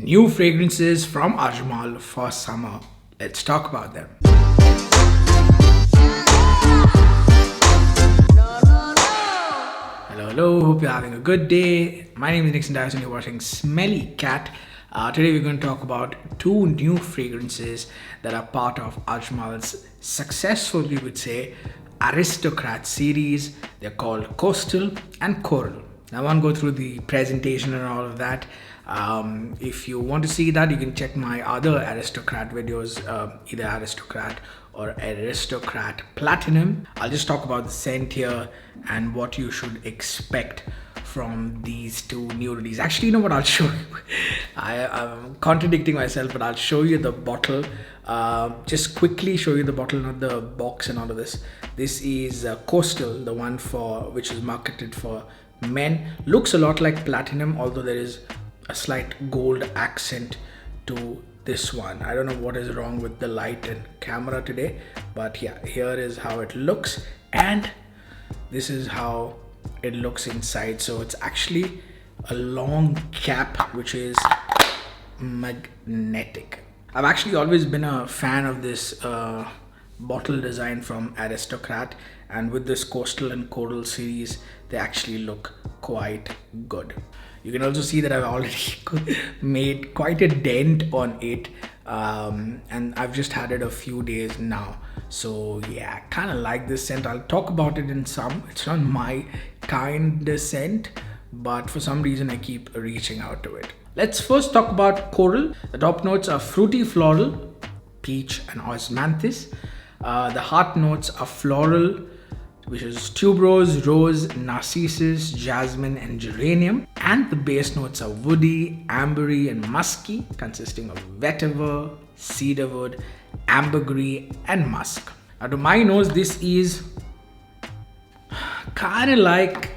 New fragrances from Ajmal for summer. Let's talk about them. Hello, hope you're having a good day. My name is Nixon Dias and you're watching Smelly Cat. Today we're going to talk about two new fragrances that are part of Ajmal's successful, we would say, Aristocrat series. They're called Coastal and Coral. Now I won't go through the presentation and all of that. If you want to see that, you can check my other Aristocrat videos, either Aristocrat or Aristocrat Platinum. I'll just talk about the scent here and what you should expect from these two new releases. Actually, you know what, I'll show you. I'm contradicting myself, but I'll show you the bottle. Just quickly show you the bottle, not the box and all of this. This is Coastal, the one which is marketed for men. Looks a lot like Platinum, although there is a slight gold accent to this one. I don't know what is wrong with the light and camera today, but yeah, here is how it looks, and this is how it looks inside. So it's actually a long cap which is magnetic. I've actually always been a fan of this bottle design from Aristocrat, and with this Coastal and Coral series they actually look quite good. You can also see that I've already made quite a dent on it, and I've just had it a few days now. So yeah, I kind of like this scent. I'll talk about it in some. It's not my kind of scent, but for some reason I keep reaching out to it. Let's first talk about Coral. The top notes are fruity floral, peach and osmanthus. The heart notes are floral, which is tuberose, rose, narcissus, jasmine and geranium. And the base notes are woody, ambery and musky, consisting of vetiver, cedarwood, ambergris and musk. Now to my nose, this is kind of like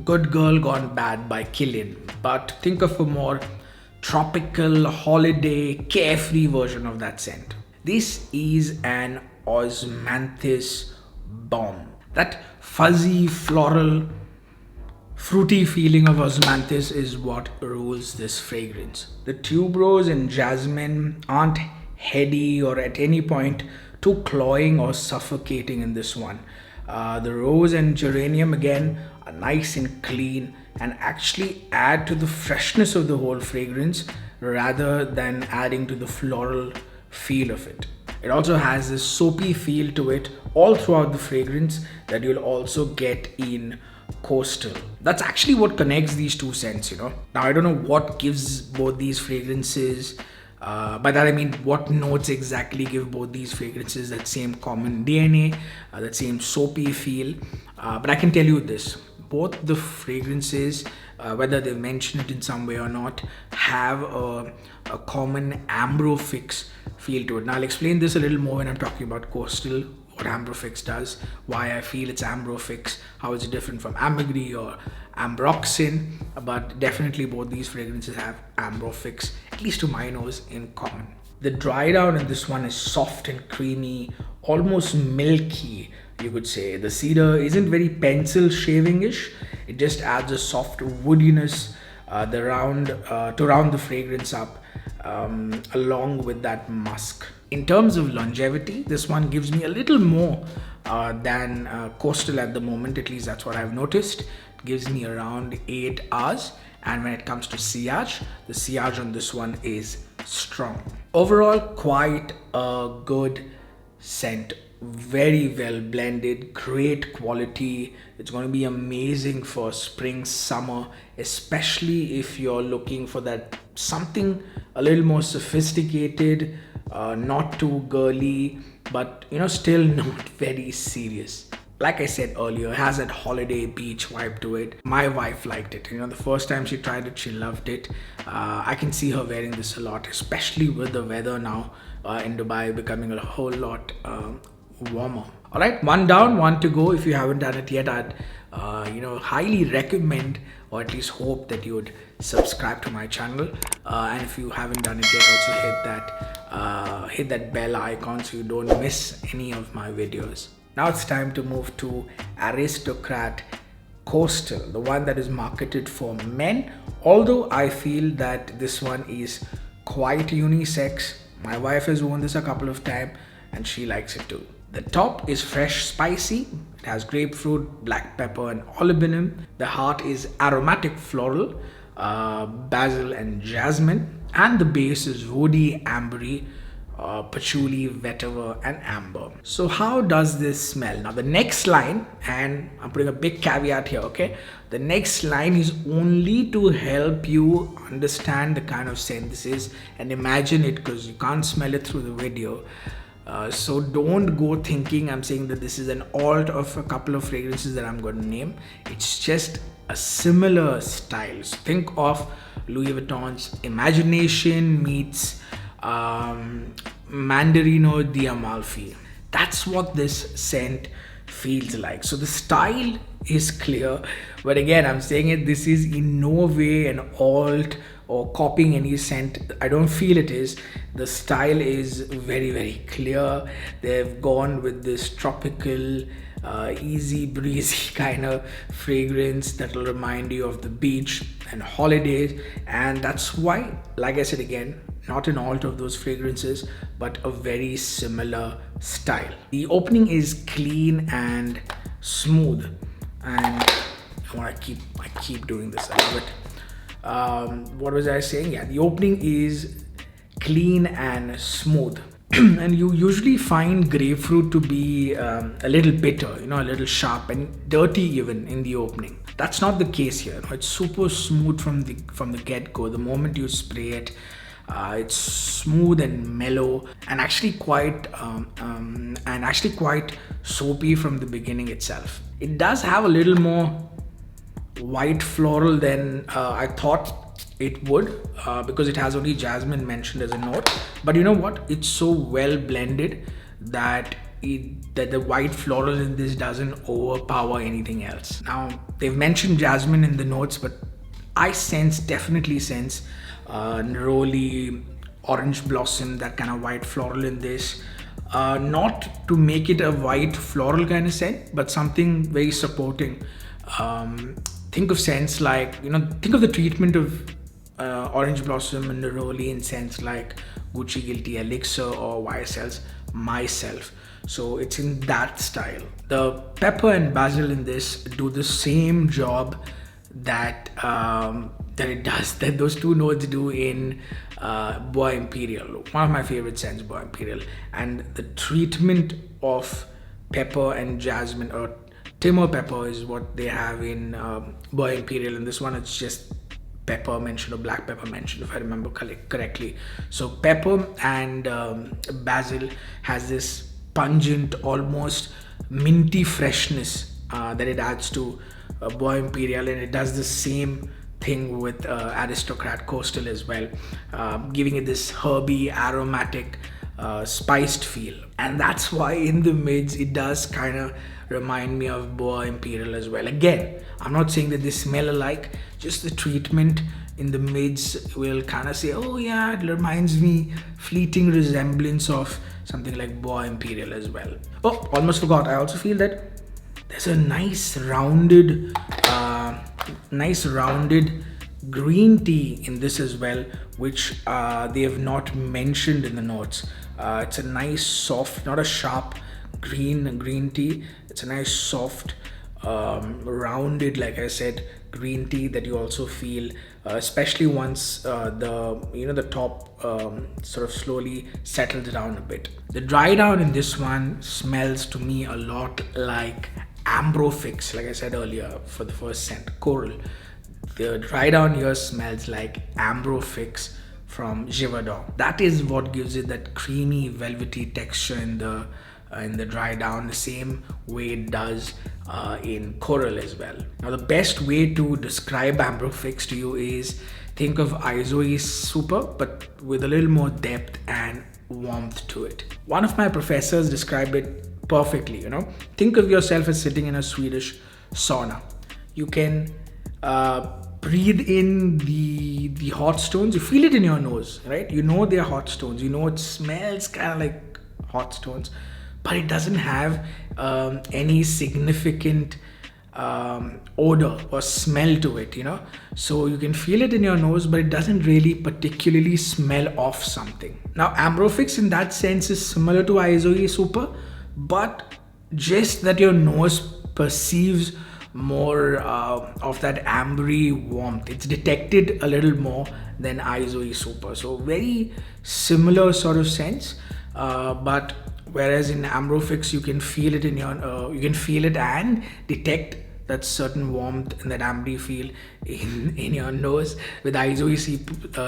Good Girl Gone Bad by Killian, but think of a more tropical, holiday, carefree version of that scent. This is an osmanthus bomb. That fuzzy, floral, fruity feeling of osmanthus is what rules this fragrance. The tuberose and jasmine aren't heady or at any point too cloying or suffocating in this one. The rose and geranium again are nice and clean and actually add to the freshness of the whole fragrance rather than adding to the floral feel of it. It also has this soapy feel to it all throughout the fragrance that you'll also get in Coastal. That's actually what connects these two scents, you know. Now I don't know what gives both these fragrances, by that I mean what notes exactly give both these fragrances that same common DNA, that same soapy feel, but I can tell you this: both the fragrances, whether they mention it in some way or not, have a common ambrofix feel to it. Now I'll explain this a little more when I'm talking about Coastal, what ambrofix does, why I feel it's ambrofix, how it's different from ambergris or ambroxan, but definitely both these fragrances have ambrofix, at least to my nose, in common. The dry down in this one is soft and creamy, almost milky, you could say. The cedar isn't very pencil shaving-ish. It just adds a soft woodiness to round the fragrance up, along with that musk. In terms of longevity, this one gives me a little more than Coastal at the moment. At least that's what I've noticed. It gives me around 8 hours. And when it comes to sillage, the sillage on this one is strong. Overall, quite a good scent. Very well blended, great quality. It's going to be amazing for spring, summer, especially if you're looking for that something a little more sophisticated, not too girly, but you know, still not very serious. Like I said earlier, it has that holiday beach vibe to it. My wife liked it. You know, the first time she tried it, she loved it. I can see her wearing this a lot, especially with the weather now in Dubai becoming a whole lot warmer. All right, one down, one to go. If you haven't done it yet, I'd highly recommend, or at least hope, that you would subscribe to my channel. And if you haven't done it yet, also hit that bell icon so you don't miss any of my videos. Now it's time to move to Aristocrat Coastal, the one that is marketed for men. Although I feel that this one is quite unisex. My wife has worn this a couple of times and she likes it too. The top is fresh spicy. It has grapefruit, black pepper, and olibanum. The heart is aromatic floral, basil, and jasmine. And the base is woody, ambery, patchouli, vetiver, and amber. So how does this smell? Now the next line, and I'm putting a big caveat here, okay? The next line is only to help you understand the kind of scent this is and imagine it, because you can't smell it through the video. So don't go thinking I'm saying that this is an alt of a couple of fragrances that I'm going to name. It's just a similar style. So think of Louis Vuitton's Imagination meets Mandarino di Amalfi. That's what this scent feels like. So the style is clear, but again, I'm saying it, this is in no way an alt or copying any scent. I don't feel it is. The style is very, very clear. They've gone with this tropical, easy breezy kind of fragrance that will remind you of the beach and holidays, and that's why, like I said again, not an alt of those fragrances, but a very similar style. The opening is clean and smooth, and I keep doing this. I love it. What was I saying? Yeah, the opening is clean and smooth. And you usually find grapefruit to be a little bitter, a little sharp and dirty even in the opening. That's not the case here. It's super smooth from the get-go. The moment you spray it, it's smooth and mellow, and actually quite soapy from the beginning itself. It does have a little more white floral than I thought it would, because it has only jasmine mentioned as a note. But you know what? It's so well blended that the white floral in this doesn't overpower anything else. Now they've mentioned jasmine in the notes, but I definitely sense neroli, orange blossom, that kind of white floral in this. Not to make it a white floral kind of scent, but something very supporting. Think of scents like, think of the treatment of orange blossom and neroli in scents like Gucci Guilty Elixir or YSL's Myself. So it's in that style. The pepper and basil in this do the same job that those two notes do in Bois Imperial, one of my favorite scents, Bois Imperial. And the treatment of pepper and jasmine, or Timor pepper, is what they have in Bois Imperial, and this one it's just pepper mentioned, or black pepper mentioned, if I remember correctly. So pepper and basil has this pungent, almost minty freshness that it adds to Bois Imperial, and it does the same thing with Aristocrat Coastal as well, giving it this herby, aromatic, spiced feel. And that's why in the mids it does kind of remind me of Bois Imperial as well. Again, I'm not saying that they smell alike, just the treatment in the mids will kind of say, oh yeah, it reminds me, fleeting resemblance of something like Bois Imperial as well. Oh, almost forgot, I also feel that there's a nice rounded green tea in this as well, which they have not mentioned in the notes. It's a nice soft, not a sharp green tea. It's a nice soft, rounded, like I said, green tea that you also feel, especially once the top sort of slowly settles down a bit. The dry down in this one smells to me a lot like Ambrofix, like I said earlier for the first scent, Coral. The dry down here smells like Ambrofix from Givaudan. That is what gives it that creamy, velvety texture in the dry down, the same way it does in Coral as well. Now, the best way to describe Ambrofix to you is think of Isoe Super, but with a little more depth and warmth to it. One of my professors described it perfectly. Think of yourself as sitting in a Swedish sauna. You can breathe in the hot stones. You feel it in your nose, right? They're hot stones. It smells kind of like hot stones, but it doesn't have any significant odor or smell to it, so you can feel it in your nose, but it doesn't really particularly smell of something. Now Ambrofix in that sense is similar to Isoe Super, but just that your nose perceives more of that ambery warmth. It's detected a little more than Isoe Super, so very similar sort of sense, but whereas in Ambrofix you can feel it in your you can feel it and detect that certain warmth and that ambery feel in your nose. With Isoe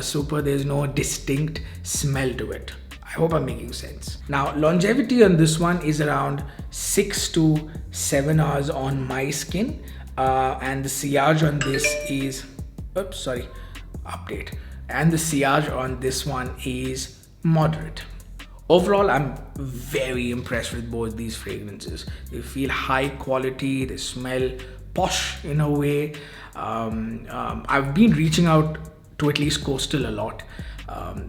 Super, there's no distinct smell to it. I hope I'm making sense. Now, longevity on this one is around 6 to 7 hours on my skin, and the sillage on this is, update. And the sillage on this one is moderate. Overall, I'm very impressed with both these fragrances. They feel high quality, they smell posh in a way. I've been reaching out to at least Coastal a lot.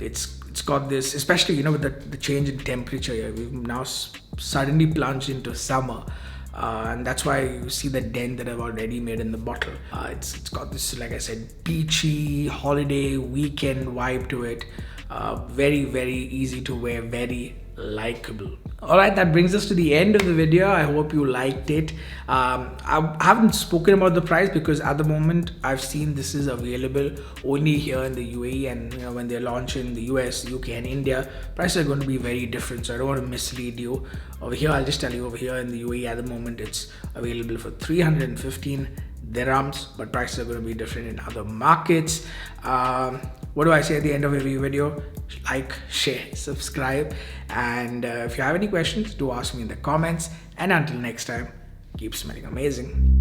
It's got this, especially with the change in temperature here. We've now suddenly plunged into summer, and that's why you see the dent that I've already made in the bottle. It's got this, like I said, beachy holiday weekend vibe to it. Very, very easy to wear, very likable. Alright, that brings us to the end of the video. I hope you liked it. I haven't spoken about the price because at the moment I've seen this is available only here in the UAE, and when they launch in the US, UK and India, prices are going to be very different, so I don't want to mislead you. Over here, I'll just tell you, over here in the UAE at the moment it's available for 315 dirhams, but prices are going to be different in other markets. What do I say at the end of every video? Like, share, subscribe, and if you have any questions, do ask me in the comments. And until next time, keep smelling amazing.